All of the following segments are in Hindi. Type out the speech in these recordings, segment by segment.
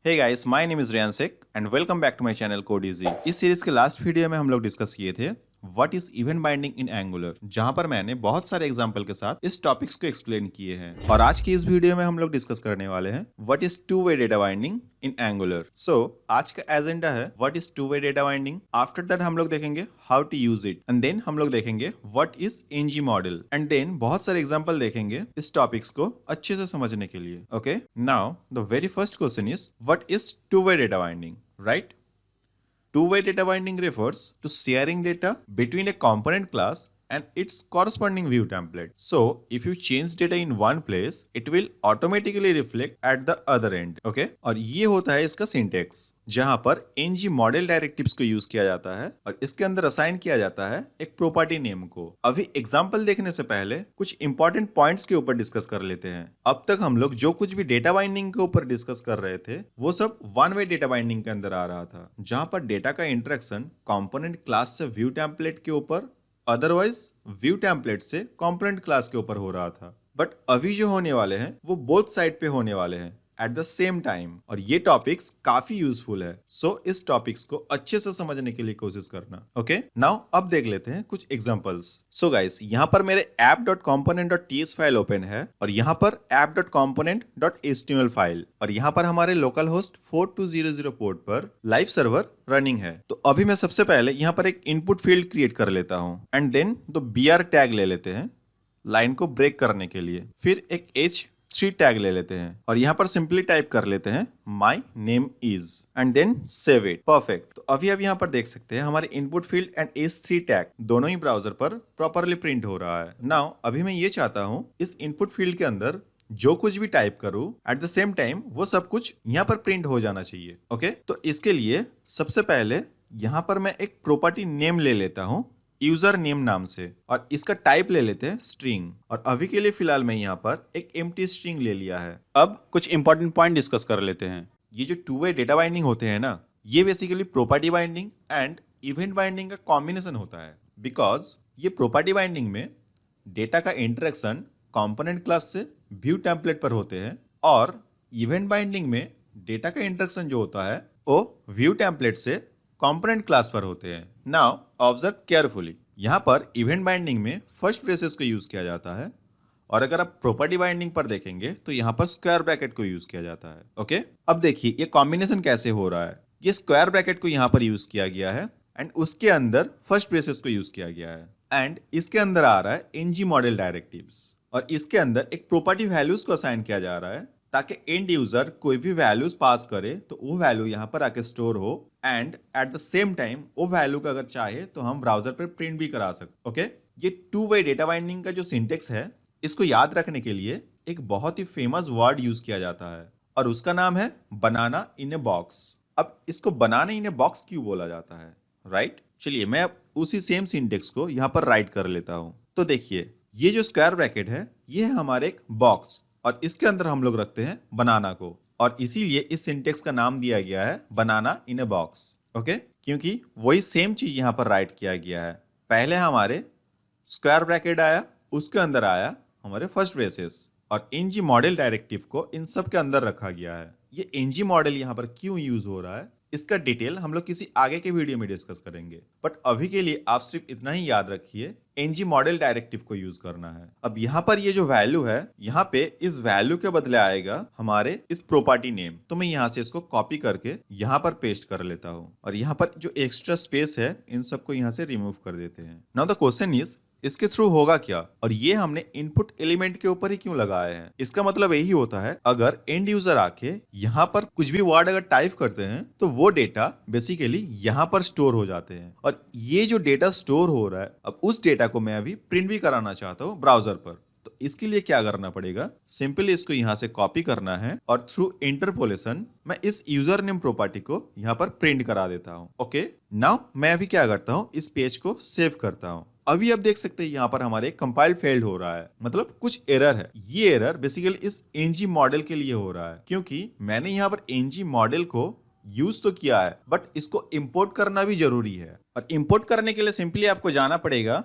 Hey guys, my name is Riyan Shaikh and welcome back to my channel code easy. इस सीरीज के लास्ट वीडियो में हम लोग डिस्कस किए थे what is event binding in Angular, जहां पर मैंने बहुत सारे एग्जांपल के साथ इस टॉपिक्स को एक्सप्लेन किए हैं। और आज की इस वीडियो में हम लोग डिस्कस करने वाले हैं what is two way data binding in Angular. So आज का एजेंडा है what is two way data binding. After that हम लोग देखेंगे how to use it and then हम लोग देखेंगे what is NG model and then बहुत सारे एग्जांपल देखेंगे इस टॉपिक्स को अच्छे से समझने के लिए। Okay, now the very first question is what is two way data binding, right? Two-way data binding refers to sharing data between a component class and its corresponding view template. So, if you change data in one place, it will automatically reflect at the other end. Okay? और ये होता है इसका सिंटेक्स, जहां पर ng मॉडल डायरेक्टिव्स को यूज किया जाता है और इसके अंदर असाइन किया जाता है एक प्रॉपर्टी नेम को। अभी एग्जांपल देखने से पहले कुछ इंपॉर्टेंट पॉइंट्स के ऊपर डिस्कस कर लेते हैं। अब तक हम लोग जो कुछ भी डेटा बाइंडिंग के ऊपर डिस्कस कर रहे थे वो सब वन वे डेटा बाइंडिंग के अंदर आ रहा था, जहां पर डेटा का इंटरेक्शन कंपोनेंट क्लास से व्यू टेम्पलेट के ऊपर, अदरवाइज व्यू टेम्पलेट से कंपोनेंट क्लास के ऊपर हो रहा था। बट अभी जो होने वाले हैं वो बोथ साइड पे होने वाले हैं एट द सेम टाइम, और ये टॉपिक्स काफी यूजफुल है। सो इस टॉपिक्स को अच्छे से समझने के लिए कोशिश करना। ओके, नाउ अब देख लेते हैं कुछ एग्जांपल्स। सो गाइस, यहाँ पर मेरे app.component.ts फाइल ओपन है और यहाँ पर app.component.html फाइल, और यहाँ पर हमारे लोकल होस्ट 4200 पोर्ट पर लाइव सर्वर रनिंग है। तो अभी मैं सबसे पहले यहाँ पर एक इनपुट फील्ड क्रिएट कर लेता हूँ and then the br tag ले लेते हैं लाइन को ब्रेक करने के लिए। फिर एक h3 टैग ले लेते हैं और यहाँ पर सिंपली टाइप कर लेते हैं my name is and then save it. Perfect. तो अभी आप यहाँ पर देख सकते हैं हमारे input field and h3 tag दोनों ही ब्राउजर पर प्रॉपरली प्रिंट हो रहा है। नाउ अभी मैं ये चाहता हूँ इस इनपुट फील्ड के अंदर जो कुछ भी टाइप करूं एट द सेम टाइम वो सब कुछ यहाँ पर प्रिंट हो जाना चाहिए। ओके, तो इसके लिए सबसे पहले यहाँ पर मैं एक प्रॉपर्टी नेम ले लेता हूँ यूजर नेम नाम से, और इसका टाइप ले लेते हैं स्ट्रिंग। और अभी के लिए फिलहाल मैं यहाँ पर एक एम्प्टी स्ट्रिंग ले लिया है। अब कुछ इंपॉर्टेंट पॉइंट डिस्कस कर लेते हैं। ये जो टू वे डेटा बाइंडिंग होते हैं ना, ये basically property binding and event binding का कॉम्बिनेशन होता है। बिकॉज ये प्रॉपर्टी बाइंडिंग में डेटा का इंटरेक्शन कंपोनेंट क्लास से व्यू टेम्पलेट पर होते हैं, और इवेंट बाइंडिंग में डेटा का इंटरेक्शन जो होता है वो व्यू टेम्पलेट से कंपोनेंट क्लास पर होते हैं। नाउ ऑब्जर्व केयरफुली, यहाँ पर इवेंट बाइंडिंग में फर्स्ट ब्रेसेस को यूज किया जाता है, और अगर आप प्रॉपर्टी बाइंडिंग पर देखेंगे तो यहाँ पर स्क्वायर ब्रैकेट को यूज किया जाता है। ओके, अब देखिए ये कॉम्बिनेशन कैसे हो रहा है। ये स्क्वायर ब्रैकेट को यहाँ पर यूज किया गया है एंड उसके अंदर फर्स्ट ब्रेसेस को यूज किया गया है, एंड इसके अंदर आ रहा है एनजी मॉडल डायरेक्टिव्स, और इसके अंदर एक प्रॉपर्टी वैल्यूज को असाइन किया जा रहा है ताकि एंड यूजर कोई भी वैल्यूज पास करे तो वो वैल्यू यहाँ पर आके स्टोर हो, and eight the same time वो वैल्यू का अगर चाहे तो हम ब्राउजर पर प्रिंट भी करा सकते। ओके, ये टू वे डेटा बाइंडिंग का जो सिंटेक्स है इसको याद रखने के लिए एक बहुत ही फेमस वर्ड यूज किया जाता है, और उसका नाम है बनाना इन ए बॉक्स। अब इसको बनाना इन ए बॉक्स क्यों बोला जाता है, राइट? चलिए मैं अब उसी सेम सिंटेक्स को यहाँ पर राइट कर लेता हूँ। तो देखिए ये जो स्क्वायर ब्रैकेट है ये है हमारे एक बॉक्स, और इसके अंदर हम लोग रखते हैं बनाना को, और इसीलिए इस सिंटेक्स का नाम दिया गया है बनाना इन ए बॉक्स। ओके, क्योंकि वही सेम चीज यहाँ पर राइट किया गया है। पहले हमारे स्क्वायर ब्रैकेट आया, उसके अंदर आया हमारे फर्स्ट ब्रेसेस, और एनजी मॉडल डायरेक्टिव को इन सब के अंदर रखा गया है। ये एनजी मॉडल यहाँ पर क्यों यूज हो रहा है इसका डिटेल हम लोग किसी आगे के वीडियो में डिस्कस करेंगे, बट अभी के लिए आप सिर्फ इतना ही याद रखिए एनजी मॉडल डायरेक्टिव को यूज करना है। अब यहाँ पर ये जो वैल्यू है यहाँ पे इस वैल्यू के बदले आएगा हमारे इस प्रॉपर्टी नेम। तो मैं यहाँ से इसको कॉपी करके यहाँ पर पेस्ट कर लेता हूँ, और यहाँ पर जो एक्स्ट्रा स्पेस है इन सबको यहाँ से रिमूव कर देते हैं। नाउ द क्वेश्चन इज इसके थ्रू होगा क्या, और ये हमने इनपुट एलिमेंट के ऊपर ही क्यों लगाए हैं। इसका मतलब यही होता है अगर एंड यूजर आके यहाँ पर कुछ भी वर्ड अगर टाइप करते हैं तो वो डेटा बेसिकली यहाँ पर स्टोर हो जाते हैं, और ये जो डेटा स्टोर हो रहा है अब उस डेटा को मैं अभी प्रिंट भी कराना चाहता हूँ ब्राउजर पर। तो इसके लिए क्या करना पड़ेगा, सिंपली इसको यहाँ से कॉपी करना है और थ्रू इंटरपोलेशन मैं इस यूजर नेम प्रॉपर्टी को यहाँ पर प्रिंट करा देता हूँ। ओके, नाउ मैं अभी क्या करता हूँ इस पेज को सेव करता हूँ। अभी आप देख सकते हैं यहाँ पर हमारे कंपाइल फेल्ड हो रहा है, मतलब कुछ एरर है। ये एरर बेसिकली इस एनजी मॉडल के लिए हो रहा है, क्योंकि मैंने यहाँ पर एनजी मॉडल को यूज तो किया है बट इसको इंपोर्ट करना भी जरूरी है, और इंपोर्ट करने के लिए सिंपली आपको जाना पड़ेगा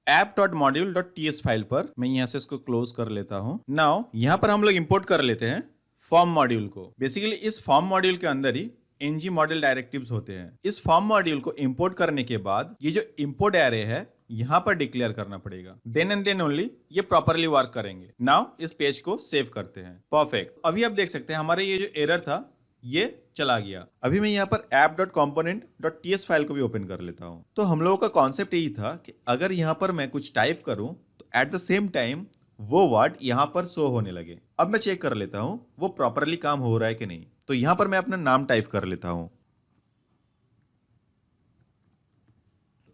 app.module.ts फाइल पर। मैं यहाँ से इसको क्लोज कर लेता हूँ। नाउ यहाँ पर हम लोग इंपोर्ट कर लेते हैं फॉर्म मॉड्यूल को। बेसिकली इस फॉर्म मॉड्यूल के अंदर ही ng मॉडल डायरेक्टिव्स होते हैं। इस फॉर्म मॉड्यूल को इंपोर्ट करने के बाद ये जो इंपोर्ट एरे है यहां पर डिक्लेयर करना पड़ेगा। देन एंड देन ओनली ये प्रॉपरली वर्क करेंगे। नाउ इस पेज को सेव करते हैं। परफेक्ट। अभी आप देख सकते हैं हमारे ये जो एरर था ये चला गया। अभी मैं यहाँ पर app.component.ts फाइल को भी ओपन कर लेता हूँ। तो हम लोगों का कॉन्सेप्ट यही था कि अगर यहाँ पर मैं कुछ टाइप करूँ तो एट द सेम टाइम वो वर्ड यहाँ पर शो होने लगे। अब मैं चेक कर लेता हूँ वो प्रॉपरली काम हो रहा है कि नहीं। तो यहाँ पर मैं अपना नाम टाइप कर लेता हूँ।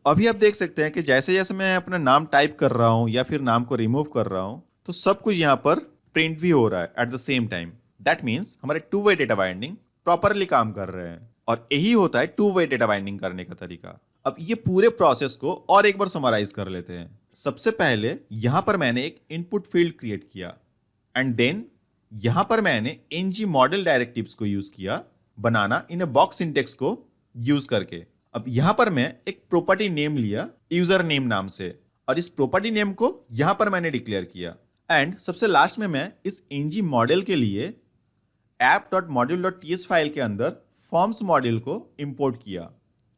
अभी आप देख सकते हैं कि जैसे जैसे मैं अपना नाम टाइप कर रहा हूँ या फिर नाम को रिमूव कर रहा हूँ तो सब कुछ यहाँ पर प्रिंट भी हो रहा है at the same time. That means हमारे two way data binding properly काम कर रहे हैं। और यही होता है टू वे डेटा बाइंडिंग करने का तरीका। अब ये पूरे प्रोसेस को और एक बार समराइज कर लेते हैं। सबसे पहले यहां पर मैंने एक इनपुट फील्ड क्रिएट किया एंड देन यहां पर मैंने ng मॉडल डायरेक्टिव्स को यूज किया बनाना इन ए बॉक्स सिंटेक्स को यूज करके। अब यहां पर मैं एक प्रॉपर्टी नेम लिया यूजर नेम नाम से और इस प्रॉपर्टी नेम को यहां पर मैंने डिक्लेयर किया। एंड सबसे लास्ट में मैं इस ng मॉडल के लिए app.module.ts फाइल के अंदर फॉर्म्स मॉड्यूल को इंपोर्ट किया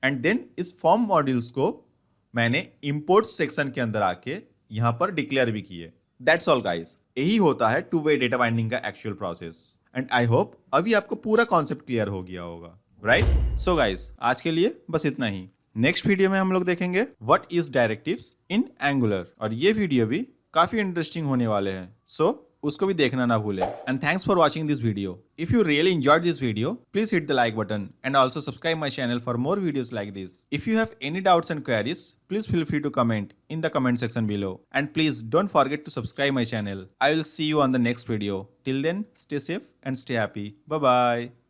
एंड देन इस फॉर्म मॉड्यूल्स को मैंने इंपोर्ट सेक्शन के अंदर आके यहां पर डिक्लेयर भी किए। That's all guys. यही होता है टू वे डेटा बाइंडिंग का actual process. And I hope अभी आपको पूरा कॉन्सेप्ट क्लियर हो गया होगा, राइट? सो गाइस आज के लिए बस इतना ही। नेक्स्ट वीडियो में हम लोग देखेंगे what is directives in angular और ये वीडियो भी काफी इंटरेस्टिंग होने वाले हैं। सो उसको भी देखना ना भूलें। And thanks for watching this video. If you really enjoyed this video, please hit the like button and also subscribe my channel for more videos like this. If you have any doubts and queries, please feel free to comment in the comment section below. And please don't forget to subscribe my channel. I will see you on the next video. Till then, stay safe and stay happy. Bye bye.